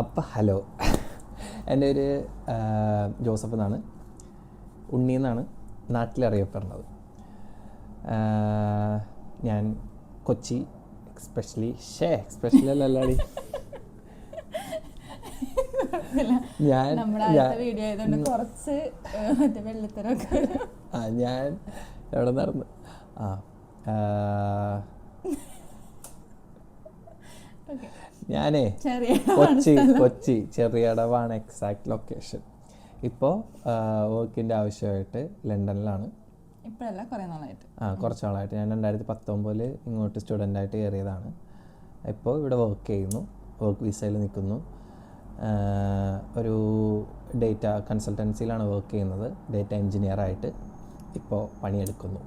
അപ്പം ഹലോ, എൻ്റെ ഒരു ജോസഫ് എന്നാണ്, ഉണ്ണി എന്നാണ് നാട്ടിലറിയപ്പെടുന്നത്. ഞാൻ കൊച്ചി എക്സ്പെഷ്യലി അല്ലാടി ഞാൻ എവിടെ നടന്നു ഞാനേ കൊച്ചി ചെറിയടവാണ് എക്സാക്ട് ലൊക്കേഷൻ. ഇപ്പോൾ വർക്കിൻ്റെ ആവശ്യമായിട്ട് ലണ്ടനിലാണ്. കുറച്ച് നാളായിട്ട് ഞാൻ 2019 ഇങ്ങോട്ട് സ്റ്റുഡൻ്റായിട്ട് കയറിയതാണ്. ഇപ്പോൾ ഇവിടെ വർക്ക് ചെയ്യുന്നു, വർക്ക് വിസയിൽ നിൽക്കുന്നു. ഒരു ഡേറ്റ കൺസൾട്ടൻസിയിലാണ് വർക്ക് ചെയ്യുന്നത്, ഡേറ്റ എൻജിനീയറായിട്ട് ഇപ്പോൾ പണിയെടുക്കുന്നു.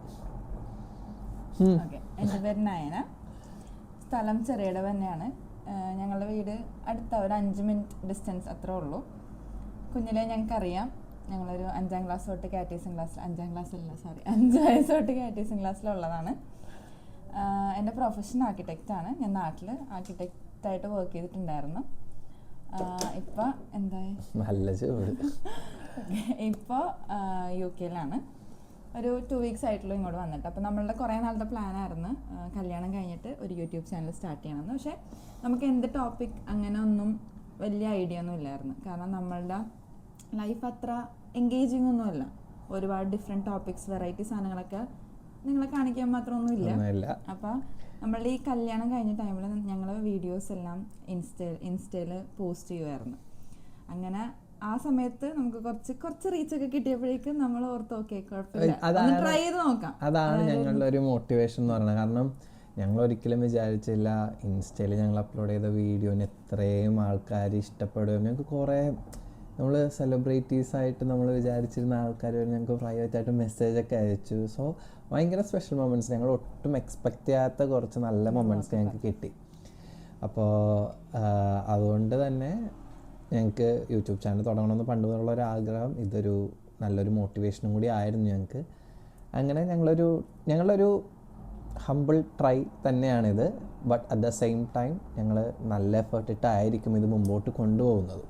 എൻ്റെ പേര് നയന, സ്ഥലം ചെറിയട തന്നെയാണ്. ഞങ്ങളുടെ വീട് അടുത്ത ഒരു 5 മിനിറ്റ് ഡിസ്റ്റൻസ് അത്രേ ഉള്ളൂ. കുഞ്ഞിലെ ഞങ്ങൾക്കറിയാം, ഞങ്ങളൊരു 5 വയസ്സ് തൊട്ട് കാറ്റീസിങ് ക്ലാസ്സിലുള്ളതാണ്. എൻ്റെ പ്രൊഫഷൻ ആർക്കിടെക്റ്റാണ്. ഞാൻ നാട്ടിൽ ആർക്കിടെക്റ്റായിട്ട് വർക്ക് ചെയ്തിട്ടുണ്ടായിരുന്നു. ഇപ്പോൾ എന്തായി ഇപ്പോൾ UK-ലാണ്. ഒരു 2 വീക്സ് ആയിട്ടുള്ളൂ ഇങ്ങോട്ട് വന്നിട്ട്. അപ്പോൾ നമ്മളുടെ കുറേ നാളത്തെ പ്ലാനായിരുന്നു കല്യാണം കഴിഞ്ഞിട്ട് ഒരു യൂട്യൂബ് ചാനൽ സ്റ്റാർട്ട് ചെയ്യണമെന്ന്. പക്ഷേ നമുക്ക് എന്ത് ടോപ്പിക് അങ്ങനെ ഒന്നും വലിയ ഐഡിയ ഒന്നും ഇല്ലായിരുന്നു. കാരണം നമ്മളുടെ ലൈഫ് അത്ര എൻഗേജിങ് ഒന്നുമല്ല. ഒരുപാട് ഡിഫറെൻറ്റ് ടോപ്പിക്സ്, വെറൈറ്റി സാധനങ്ങളൊക്കെ നിങ്ങളെ കാണിക്കാൻ മാത്രമൊന്നും ഇല്ല. അപ്പോൾ നമ്മളുടെ ഈ കല്യാണം കഴിഞ്ഞ ടൈമിൽ ഞങ്ങൾ വീഡിയോസ് എല്ലാം ഇൻസ്റ്റയിൽ പോസ്റ്റ് ചെയ്യുമായിരുന്നു. അങ്ങനെ ആ സമയത്ത് നമുക്ക് കുറച്ച് റീച്ചൊക്കെ കിട്ടിയപ്പോഴേക്കും നമ്മൾ ഓർത്ത് ഓക്കെ കുഴപ്പമില്ല, ട്രൈ ചെയ്ത് നോക്കാം. അതാണ് ഞങ്ങളുടെ ഒരു മോട്ടിവേഷൻ എന്ന് പറയുന്നത്. കാരണം ഞങ്ങൾ ഒരിക്കലും വിചാരിച്ചില്ല ഇൻസ്റ്റയിൽ ഞങ്ങൾ അപ്ലോഡ് ചെയ്ത വീഡിയോന് എത്രയും ആൾക്കാർ ഇഷ്ടപ്പെടും. ഞങ്ങൾക്ക് കുറേ നമ്മൾ സെലിബ്രിറ്റീസായിട്ട് നമ്മൾ വിചാരിച്ചിരുന്ന ആൾക്കാർ ഞങ്ങൾക്ക് പ്രൈവറ്റായിട്ട് മെസ്സേജൊക്കെ അയച്ചു. സോ ഭയങ്കര സ്പെഷ്യൽ മൊമെൻറ്റ്സ്, ഞങ്ങൾ ഒട്ടും എക്സ്പെക്റ്റ് ചെയ്യാത്ത കുറച്ച് നല്ല മൊമെൻറ്റ്സ് ഞങ്ങൾക്ക് കിട്ടി. അപ്പോൾ അതുകൊണ്ട് തന്നെ ഞങ്ങൾക്ക് യൂട്യൂബ് ചാനൽ തുടങ്ങണമെന്ന് പണ്ട് മുതലുള്ള ഒരു ആഗ്രഹം, ഇതൊരു നല്ലൊരു മോട്ടിവേഷനും കൂടി ആയിരുന്നു ഞങ്ങൾക്ക്. അങ്ങനെ ഞങ്ങളൊരു ഹംബിൾ ട്രൈ തന്നെയാണിത്. But at the same time ഞങ്ങൾ നല്ല എഫേർട്ട് ഇട്ടായിരിക്കും ഇത് മുമ്പോട്ട് കൊണ്ടുപോകുന്നത്.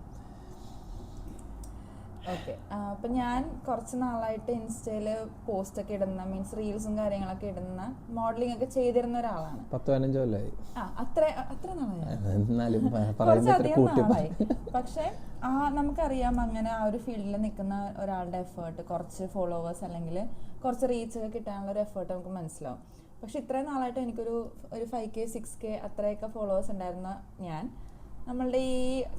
ഓക്കെ, അപ്പം ഞാൻ കുറച്ച് നാളായിട്ട് ഇൻസ്റ്റയിൽ പോസ്റ്റൊക്കെ ഇടുന്ന, മീൻസ് റീൽസും കാര്യങ്ങളൊക്കെ ഇടുന്ന, മോഡലിംഗ് ഒക്കെ ചെയ്തിരുന്ന ഒരാളാണ്. 10-15 കൊല്ലമായി. അത്ര നാളായി. പക്ഷെ നമുക്കറിയാം, അങ്ങനെ ആ ഒരു ഫീൽഡിൽ നിൽക്കുന്ന ഒരാളുടെ എഫേർട്ട്, കുറച്ച് ഫോളോവേഴ്സ് അല്ലെങ്കിൽ കുറച്ച് റീച്ച് ഒക്കെ കിട്ടാനുള്ള ഒരു എഫേർട്ട് നമുക്ക് മനസ്സിലാവും. പക്ഷെ ഇത്രയും നാളായിട്ട് എനിക്കൊരു 5K 6K അത്രയൊക്കെ ഫോളോവേഴ്സ് ഉണ്ടായിരുന്ന ഞാൻ നമ്മളുടെ ഈ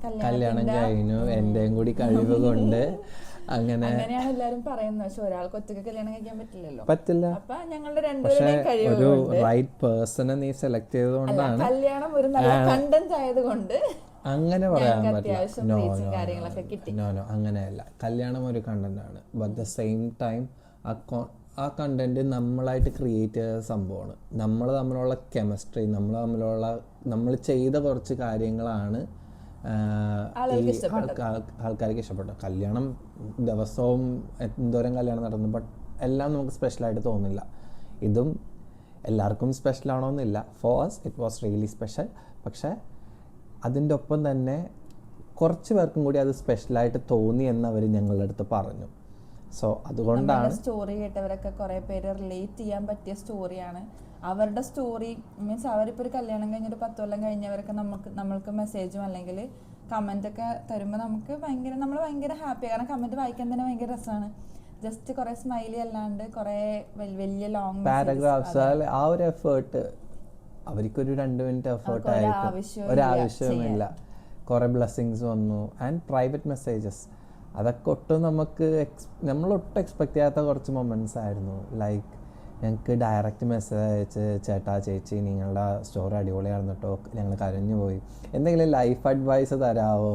കല്യാണം കഴിഞ്ഞു, എന്റെയും കൂടി കഴിവ് കൊണ്ട് അങ്ങനെയാണ് എല്ലാരും പറയുന്നത്. പക്ഷെ ഒരാൾക്ക് ഒറ്റയ്ക്ക് കല്യാണം കഴിക്കാൻ പറ്റില്ല. അപ്പൊ ഞങ്ങളുടെ രണ്ടുപേരുടെയും കഴിവ് റൈറ്റ് പേഴ്സണെ നീ സെലക്ട് ചെയ്തുകൊണ്ടാണ് കല്യാണം ഒരു നല്ല കണ്ടന്റ് ആയതുകൊണ്ട് അങ്ങനെ പറയാൻ പറ്റില്ല. നോ, അങ്ങനെയല്ല. കല്യാണം ഒരു കണ്ടന്റ് ആണ്. ബട്ട് ദ സെയിം ടൈം ആ കണ്ടന്റ് നമ്മളായിട്ട് ക്രിയേറ്റ് ചെയ്ത സംഭവമാണ്. നമ്മൾ തമ്മിലുള്ള കെമിസ്ട്രി, നമ്മൾ ചെയ്ത കുറച്ച് കാര്യങ്ങളാണ് ആൾക്കാർക്ക് ഇഷ്ടപ്പെട്ടു. കല്യാണം ദിവസവും എന്തോരം കല്യാണം നടന്നു, ബട്ട് എല്ലാം നമുക്ക് സ്പെഷ്യലായിട്ട് തോന്നില്ല. ഇതും എല്ലാവർക്കും സ്പെഷ്യൽ ആണോന്നില്ല. For us it was really special. പക്ഷേ അതിൻ്റെ ഒപ്പം തന്നെ കുറച്ച് പേർക്കും കൂടി അത് സ്പെഷ്യലായിട്ട് തോന്നി എന്നവർ ഞങ്ങളുടെ അടുത്ത് പറഞ്ഞു. സോ അതുകൊണ്ടാണ് സ്റ്റോറി കേട്ടവരൊക്കെ കുറെ പേര് റിലേറ്റ് ചെയ്യാൻ പറ്റിയ സ്റ്റോറിയാണ്. അവരുടെ സ്റ്റോറി മീൻസ് അവരിപ്പോൾ ഒരു കല്യാണം കഴിഞ്ഞൊരു 10 കൊല്ലം കഴിഞ്ഞവരൊക്കെ നമ്മൾക്ക് മെസ്സേജും അല്ലെങ്കിൽ കമന്റ് ഒക്കെ തരുമ്പോൾ നമ്മൾ ഭയങ്കര ഹാപ്പിയാണ്. കാരണം കമന്റ് വായിക്കാൻ തന്നെ ഭയങ്കര രസമാണ്. ജസ്റ്റ് കുറെ സ്മൈലി അല്ലാണ്ട് കുറെ വലിയ ലോങ് പാരഗ്രാഫ്സ്, ആ ഒരു എഫേർട്ട് അവർക്കൊരു 2 മിനിറ്റ് എഫേർട്ട് ആയിരിക്കും, ഒരാവശ്യവുമില്ല. കുറെ ബ്ലെസ്സിങ്സ് വന്നു ആൻഡ് പ്രൈവറ്റ് മെസ്സേജസ്, അതൊക്കെ ഒട്ടും നമ്മളൊട്ടും എക്സ്പെക്ട് ചെയ്യാത്ത കുറച്ച് മൊമെൻറ്റ്സ് ആയിരുന്നു. ലൈക്ക് ഞങ്ങൾക്ക് ഡയറക്റ്റ് മെസ്സേജ് അയച്ച്, ചേട്ടാ ചേച്ചി നിങ്ങളുടെ സ്റ്റോറി അടിപൊളിയായിരുന്നു കേട്ടോ, ഞങ്ങൾ കരഞ്ഞു പോയി, എന്തെങ്കിലും ലൈഫ് അഡ്വൈസ് തരാമോ?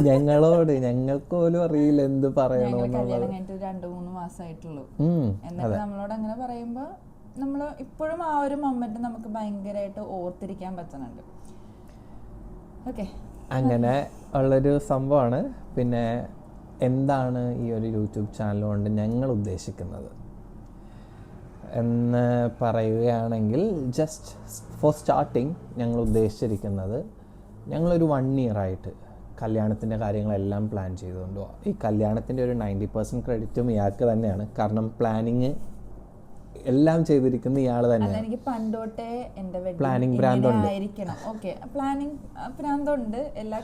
ഞങ്ങൾക്ക് പോലും അറിയില്ല എന്ത് പറയണോ. കല്യാണം കഴിഞ്ഞിട്ട് 2-3 മാസമായിട്ടുള്ളൂ. എന്നിട്ട് നമ്മളോട് അങ്ങനെ പറയുമ്പോൾ നമ്മൾ ഇപ്പോഴും ആ ഒരു മൊമെന്റ് നമുക്ക് ഭയങ്കരമായിട്ട് ഓർത്തിരിക്കാൻ പറ്റുന്നുണ്ട്. ഓക്കെ, അങ്ങനെ ഉള്ളൊരു സംഭവമാണ്. പിന്നെ എന്താണ് ഈ ഒരു യൂട്യൂബ് ചാനൽ കൊണ്ട് ഞങ്ങൾ ഉദ്ദേശിക്കുന്നത് എന്ന് പറയുകയാണെങ്കിൽ, ജസ്റ്റ് ഫോർ സ്റ്റാർട്ടിങ് ഞങ്ങൾ ഉദ്ദേശിച്ചിരിക്കുന്നത് ഞങ്ങളൊരു 1 year ആയിട്ട് കല്യാണത്തിൻ്റെ കാര്യങ്ങളെല്ലാം പ്ലാൻ ചെയ്തുകൊണ്ട് പോവാം. ഈ കല്യാണത്തിൻ്റെ ഒരു 90% ക്രെഡിറ്റും ഇയാൾക്ക് തന്നെയാണ്. കാരണം പ്ലാനിങ് എല്ലാം ചെയ്തിരിക്കുന്ന ഇയാൾ അല്ല, തന്നെയാണ്. എനിക്ക് പണ്ടോട്ടേ എൻ്റെ Planning വെഡിങ് ഭ്രാന്തുണ്ട്. ആയിരിക്കണം. ഓക്കെ, പ്ലാനിങ് ഭ്രാന്തുണ്ട്. എല്ലാ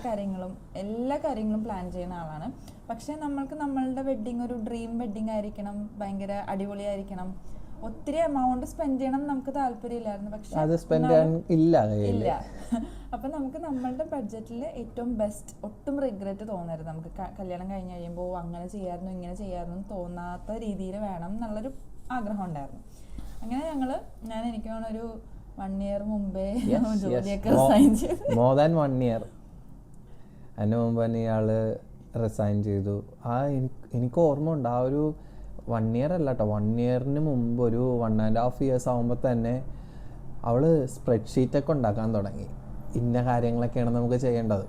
കാര്യങ്ങളും പ്ലാൻ ചെയ്യുന്ന ആളാണ്. പക്ഷെ നമ്മൾക്ക് നമ്മളുടെ വെഡിങ് ഒരു ഡ്രീം വെഡിങ് ആയിരിക്കണം, ഭയങ്കര അടിപൊളിയായിരിക്കണം, ഒത്തിരി എമൗണ്ട് സ്പെൻഡ് ചെയ്യണം നമുക്ക് താല്പര്യമില്ലായിരുന്നു. പക്ഷെ അത് സ്പെൻഡ് ചെയ്യാൻ ഇല്ല ഇല്ല. അപ്പൊ നമുക്ക് നമ്മളുടെ ബഡ്ജറ്റിൽ ഏറ്റവും ബെസ്റ്റ്, ഒട്ടും റിഗ്രറ്റ് തോന്നരുത്. നമുക്ക് കല്യാണം കഴിഞ്ഞ് കഴിയുമ്പോൾ അങ്ങനെ ചെയ്യായിരുന്നു ഇങ്ങനെ ചെയ്യായിരുന്നു തോന്നാത്ത രീതിയിൽ വേണം എന്നുള്ളൊരു ആഗ്രഹം ഉണ്ടായിരുന്നു. അങ്ങനെ ഞാൻ എനിക്ക് തോന്നുന്നു ഒരു 1 year മുമ്പേ ജോലിയൊക്കെ റിസൈൻ ചെയ്തു. More than 1 year. അതിന് മുമ്പ് തന്നെ ഇയാൾ റിസൈൻ ചെയ്തു. എനിക്ക് ഓർമ്മ ഉണ്ട്, ആ ഒരു 1 year അല്ല കേട്ടോ, 1 yearന് മുമ്പ് ഒരു 1.5 years ആകുമ്പോൾ തന്നെ അവൾ സ്പ്രെഡ്ഷീറ്റൊക്കെ ഉണ്ടാക്കാൻ തുടങ്ങി. ഇന്ന കാര്യങ്ങളൊക്കെയാണ് നമുക്ക് ചെയ്യേണ്ടത്.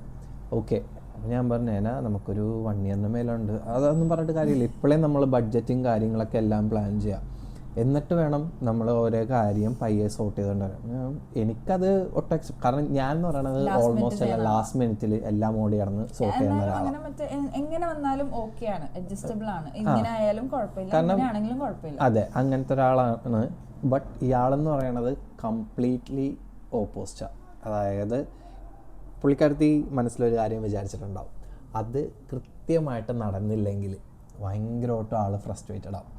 ഓക്കെ, അപ്പോൾ ഞാൻ പറഞ്ഞു നമുക്കൊരു 1 yearന് മേലുണ്ട്, അതൊന്നും പറഞ്ഞിട്ട് കാര്യമില്ല. ഇപ്പോഴേ നമ്മൾ ബഡ്ജറ്റും കാര്യങ്ങളൊക്കെ എല്ലാം പ്ലാൻ ചെയ്യാം, എന്നിട്ട് വേണം നമ്മൾ ഓരോ കാര്യം പയ്യെ സോർട്ട് ചെയ്തുകൊണ്ട് വരാം. എനിക്കത് ഒട്ടും കാരണം ഞാൻ എന്ന് പറയുന്നത് ഓൾമോസ്റ്റ് അല്ല ലാസ്റ്റ് മിനിറ്റിൽ എല്ലാം ഓടി കിടന്ന് സോർട്ട് ചെയ്യുന്ന ഒരാളാണ്. എങ്ങനെ വന്നാലും ഓക്കെയാണ്, അഡ്ജസ്റ്റബിൾ ആണ്, ഇങ്ങനെ ആയാലും കുഴപ്പമില്ല, അങ്ങനെയാണെങ്കിലും കുഴപ്പമില്ല. അതെ, അങ്ങനത്തെ ഒരാളാണ്. ബട്ട് ഇയാളെന്ന് പറയണത് കംപ്ലീറ്റ്ലി ഓപ്പോസിറ്റാണ്. അതായത് പുള്ളിക്കാരത്തി മനസ്സിലൊരു കാര്യം വിചാരിച്ചിട്ടുണ്ടാവും, അത് കൃത്യമായിട്ട് നടന്നില്ലെങ്കിൽ ഭയങ്കരമായിട്ടും ആൾ ഫ്രസ്ട്രേറ്റഡ് ആവും.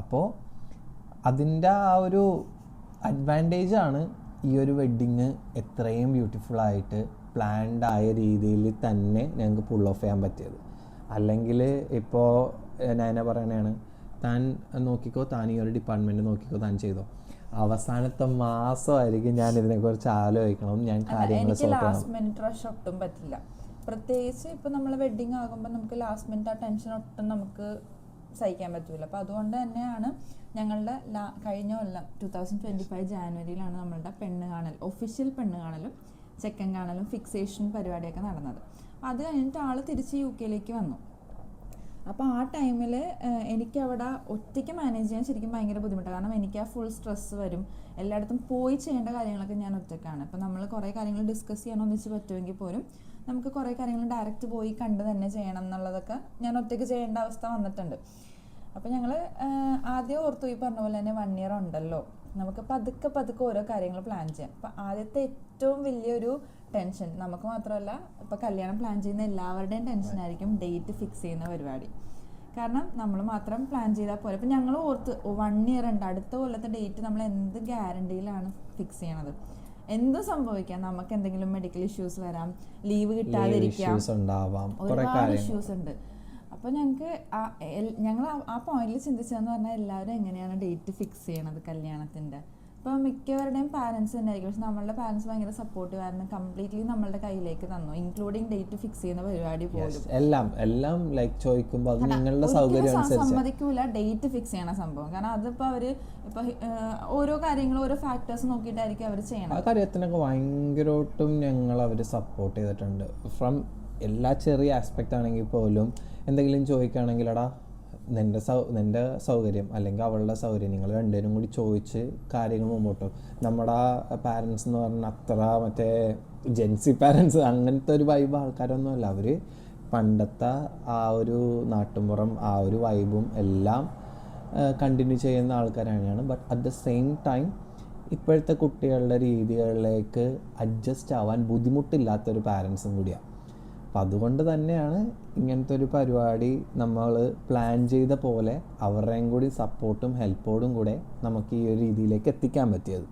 അപ്പോൾ അതിൻ്റെ ആ ഒരു അഡ്വാൻറ്റേജാണ് ഈ ഒരു വെഡ്ഡിങ് എത്രയും ബ്യൂട്ടിഫുള്ളായിട്ട് പ്ലാൻഡ് ആയ രീതിയിൽ തന്നെ ഞങ്ങൾക്ക് പുൾ ഓഫ് ചെയ്യാൻ പറ്റിയത്. അല്ലെങ്കിൽ ഇപ്പോൾ ഞാൻ പറയണതാണ്, താൻ നോക്കിക്കോ, താൻ ഈ ഒരു ഡിപ്പാർട്ട്മെൻറ്റ് നോക്കിക്കോ, താൻ ചെയ്തോ, അവസാനത്തെ മാസമായിരിക്കും ഞാൻ ഇതിനെക്കുറിച്ച് ആലോചിക്കണം, ഞാൻ കാര്യങ്ങൾ സോർട്ട് ചെയ്യണം. ലാസ്റ്റ് മിനിറ്റ് റഷ് ഒട്ടും പറ്റില്ല. പ്രത്യേകിച്ച് ഇപ്പോൾ നമ്മൾ വെഡ്ഡിങ് ആകുമ്പോൾ നമുക്ക് ലാസ്റ്റ് മിനിറ്റ് ആ ടെൻഷൻ ഒട്ടും നമുക്ക് സഹിക്കാൻ പറ്റില്ല. അപ്പോൾ അതുകൊണ്ട് തന്നെയാണ് ഞങ്ങളുടെ കഴിഞ്ഞ കൊല്ലം 2025 ജാനുവരിയിലാണ് നമ്മളുടെ പെണ്ണ് കാണൽ, ഒഫീഷ്യൽ പെണ്ണ് കാണലും ചെക്കൻ കാണലും ഫിക്സേഷൻ പരിപാടിയൊക്കെ നടന്നത്. അത് കഴിഞ്ഞിട്ട് ആൾ തിരിച്ച് UK വന്നു. അപ്പോൾ ആ ടൈമിൽ എനിക്കവിടെ ഒറ്റയ്ക്ക് മാനേജ് ചെയ്യാൻ ശരിക്കും ഭയങ്കര ബുദ്ധിമുട്ടാണ്. കാരണം എനിക്ക് ആ ഫുൾ സ്ട്രെസ്സ് വരും. എല്ലായിടത്തും പോയി ചെയ്യേണ്ട കാര്യങ്ങളൊക്കെ ഞാൻ ഒറ്റയ്ക്കാണ്. ഇപ്പോൾ നമ്മൾ കുറേ കാര്യങ്ങൾ ഡിസ്കസ് ചെയ്യാൻ ഒന്നിച്ച് പറ്റുമെങ്കിൽ പോലും നമുക്ക് കുറേ കാര്യങ്ങൾ ഡയറക്റ്റ് പോയി കണ്ട് തന്നെ ചെയ്യണം എന്നുള്ളതൊക്കെ ഞാൻ ഒറ്റയ്ക്ക് ചെയ്യേണ്ട അവസ്ഥ വന്നിട്ടുണ്ട്. അപ്പോൾ ഞങ്ങൾ ആദ്യം ഓർത്തു, ഈ പറഞ്ഞ പോലെ തന്നെ 1 year ഉണ്ടല്ലോ, നമുക്ക് പതുക്കെ ഓരോ കാര്യങ്ങൾ പ്ലാൻ ചെയ്യാം. അപ്പോൾ ആദ്യത്തെ ഏറ്റവും വലിയൊരു ടെൻഷൻ നമുക്ക് മാത്രമല്ല, ഇപ്പോൾ കല്യാണം പ്ലാൻ ചെയ്യുന്ന എല്ലാവരുടെയും ടെൻഷനായിരിക്കും ഡേറ്റ് ഫിക്സ് ചെയ്യുന്ന പരിപാടി. കാരണം നമ്മൾ മാത്രം പ്ലാൻ ചെയ്താൽ പോലെ. അപ്പോൾ ഞങ്ങൾ ഓർത്ത് 1 year ഉണ്ട്, അടുത്ത കൊല്ലത്തെ ഡേറ്റ് നമ്മൾ എന്ത് ഗ്യാരണ്ടിയിലാണ് ഫിക്സ് ചെയ്യണത്? എന്തും സംഭവിക്കാം, നമുക്ക് എന്തെങ്കിലും മെഡിക്കൽ ഇഷ്യൂസ് വരാം, ലീവ് കിട്ടാതിരിക്കാം, ഒരുപാട് ഇഷ്യൂസ് ഉണ്ട്. അപ്പോൾ ഞങ്ങൾ ആ പോയിന്റിൽ ചിന്തിച്ചതെന്ന് പറഞ്ഞാൽ എല്ലാവരും എങ്ങനെയാണ് ഡേറ്റ് ഫിക്സ് ചെയ്യണത് കല്യാണത്തിൻ്റെ. ഇപ്പോൾ മിക്കവരുടെയും പാരൻസ് തന്നെ ആയിരിക്കും. പക്ഷെ നമ്മളുടെ പാരൻസ് ഭയങ്കര സപ്പോർട്ടീവ് ആയിരുന്നു, കംപ്ലീറ്റ്ലി നമ്മളുടെ കയ്യിലേക്ക് തന്നു, ഇൻക്ലൂഡിങ് ഡേറ്റ് ഫിക്സ് ചെയ്യുന്ന പരിപാടി പോലും. എല്ലാം ലൈക്ക് ചോദിക്കുമ്പോൾ അത് നിങ്ങളുടെ സൗകര്യം അനുസരിച്ച് സമ്മതിക്കൂല ഡേറ്റ് ഫിക്സ് ചെയ്യണ സംഭവം. കാരണം അതിപ്പോൾ അവർ ഇപ്പോൾ ഓരോ കാര്യങ്ങളും ഓരോ ഫാക്ടേഴ്സ് നോക്കിയിട്ടായിരിക്കും അവർ ചെയ്യണം. ആ കാര്യത്തിനൊക്കെ ഭയങ്കരമായിട്ടും ഞങ്ങൾ അവർ സപ്പോർട്ട് ചെയ്തിട്ടുണ്ട്. ഫ്രം എല്ലാ ചെറിയ ആസ്പെക്റ്റ് ആണെങ്കിൽ പോലും എന്തെങ്കിലും ചോദിക്കുകയാണെങ്കിൽ എടാ നിൻ്റെ സൗകര്യം അല്ലെങ്കിൽ അവളുടെ സൗകര്യം നിങ്ങൾ രണ്ടുപേരും കൂടി ചോദിച്ച് കാര്യങ്ങൾ മുമ്പോട്ട്. നമ്മുടെ പാരൻസ് എന്ന് പറഞ്ഞാൽ അത്ര മറ്റേ ജെൻസി പാരൻസ് അങ്ങനത്തെ ഒരു വൈബ് ആൾക്കാരൊന്നുമല്ല. അവർ പണ്ടത്തെ ആ ഒരു നാട്ടുമ്പുറം ആ ഒരു വൈബും എല്ലാം കണ്ടിന്യൂ ചെയ്യുന്ന ആൾക്കാരാണ്. But at the same time ഇപ്പോഴത്തെ കുട്ടികളുടെ രീതികളിലേക്ക് അഡ്ജസ്റ്റ് ആവാൻ ബുദ്ധിമുട്ടില്ലാത്തൊരു പാരൻസും കൂടിയാണ്. അപ്പം അതുകൊണ്ട് തന്നെയാണ് ഇങ്ങനത്തെ ഒരു പരിപാടി നമ്മൾ പ്ലാൻ ചെയ്ത പോലെ അവരുടെയും കൂടി സപ്പോർട്ടും ഹെൽപ്പോടും കൂടെ നമുക്ക് ഈ ഒരു രീതിയിലേക്ക് എത്തിക്കാൻ പറ്റിയത്.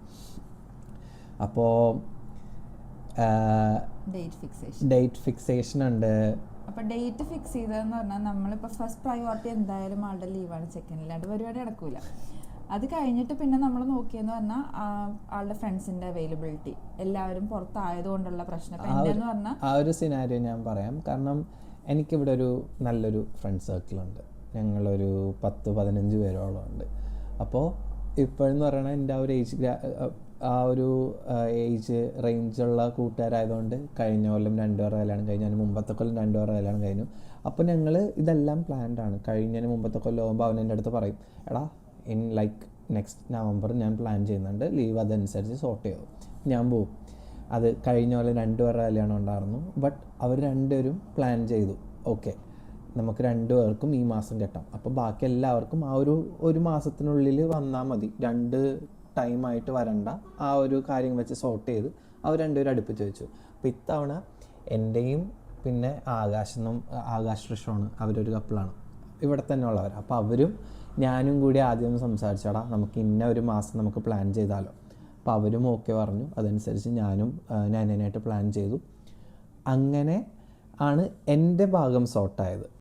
അപ്പോൾ ഡേറ്റ് ഫിക്സേഷൻ ഉണ്ട്. അപ്പോൾ ഡേറ്റ് ഫിക്സ് ചെയ്തതെന്ന് പറഞ്ഞാൽ നമ്മളിപ്പോൾ ഫസ്റ്റ് പ്രയോറിറ്റി എന്തായാലും ആളുടെ ലീവാണ്, ചെക്കനില്ലാണ്ട് പരിപാടി നടക്കൂല. അത് കഴിഞ്ഞിട്ട് പിന്നെ നമ്മൾ നോക്കിയെന്ന് പറഞ്ഞാൽ ആളുടെ ഫ്രണ്ട്സിന്റെ അവൈലബിലിറ്റി, എല്ലാവരും പുറത്തായതുകൊണ്ടുള്ള പ്രശ്നം. എന്ന് പറഞ്ഞാൽ ആ ഒരു സിനാരിയോ ഞാൻ പറയാം. കാരണം എനിക്കിവിടെ ഒരു നല്ലൊരു ഫ്രണ്ട് സർക്കിളുണ്ട്, ഞങ്ങളൊരു 10-15 പേരോളം ഉണ്ട്. അപ്പോൾ ഇപ്പോഴെന്ന് പറയുന്നത് എൻ്റെ ആ ഒരു ഏജ് റേഞ്ചുള്ള കൂട്ടുകാരായതുകൊണ്ട് കഴിഞ്ഞ കൊല്ലം 2 പേർ കല്യാണം കഴിഞ്ഞു, അതിന് മുമ്പത്തെ കൊല്ലം 2 പേർ കല്യാണം കഴിഞ്ഞു. അപ്പോൾ ഞങ്ങൾ ഇതെല്ലാം പ്ലാൻഡ് ആണ്. കഴിഞ്ഞതിന് മുമ്പത്തെ കൊല്ലം ആകുമ്പോൾ അവൻ എൻ്റെ അടുത്ത് പറയും, എടാ ഇൻ ലൈക്ക് നെക്സ്റ്റ് നവംബർ ഞാൻ പ്ലാൻ ചെയ്യുന്നുണ്ട്, ലീവ് അതനുസരിച്ച് സോർട്ട് ചെയ്യും, ഞാൻ പോവും. അത് കഴിഞ്ഞ പോലെ 2 പേരുടെ കല്യാണം ഉണ്ടായിരുന്നു. ബട്ട് അവർ 2 പേരും പ്ലാൻ ചെയ്തു, ഓക്കെ നമുക്ക് 2 പേർക്കും ഈ മാസം കെട്ടാം. അപ്പോൾ ബാക്കി എല്ലാവർക്കും ആ ഒരു മാസത്തിനുള്ളിൽ വന്നാൽ മതി, 2 ടൈമായിട്ട് വരണ്ട, ആ ഒരു കാര്യം വെച്ച് സോർട്ട് ചെയ്ത് അവർ 2 പേരും അടുപ്പിച്ച് വെച്ചു. അപ്പോൾ ഇത്തവണ എൻ്റെയും പിന്നെ ആകാശ് ഋഷാണ്, അവരൊരു കപ്പിളാണ്, ഇവിടെ തന്നെ ഉള്ളവർ. അപ്പോൾ അവരും ഞാനും കൂടി ആദ്യം സംസാരിച്ചടാ നമുക്ക് ഇന്ന ഒരു മാസം നമുക്ക് പ്ലാൻ ചെയ്താലോ. അപ്പോൾ അവരും ഓക്കെ പറഞ്ഞു. അതനുസരിച്ച് ഞാനും ഞാനായിട്ട് പ്ലാൻ ചെയ്തു. അങ്ങനെ ആണ് എൻ്റെ ഭാഗം സോർട്ടായത്.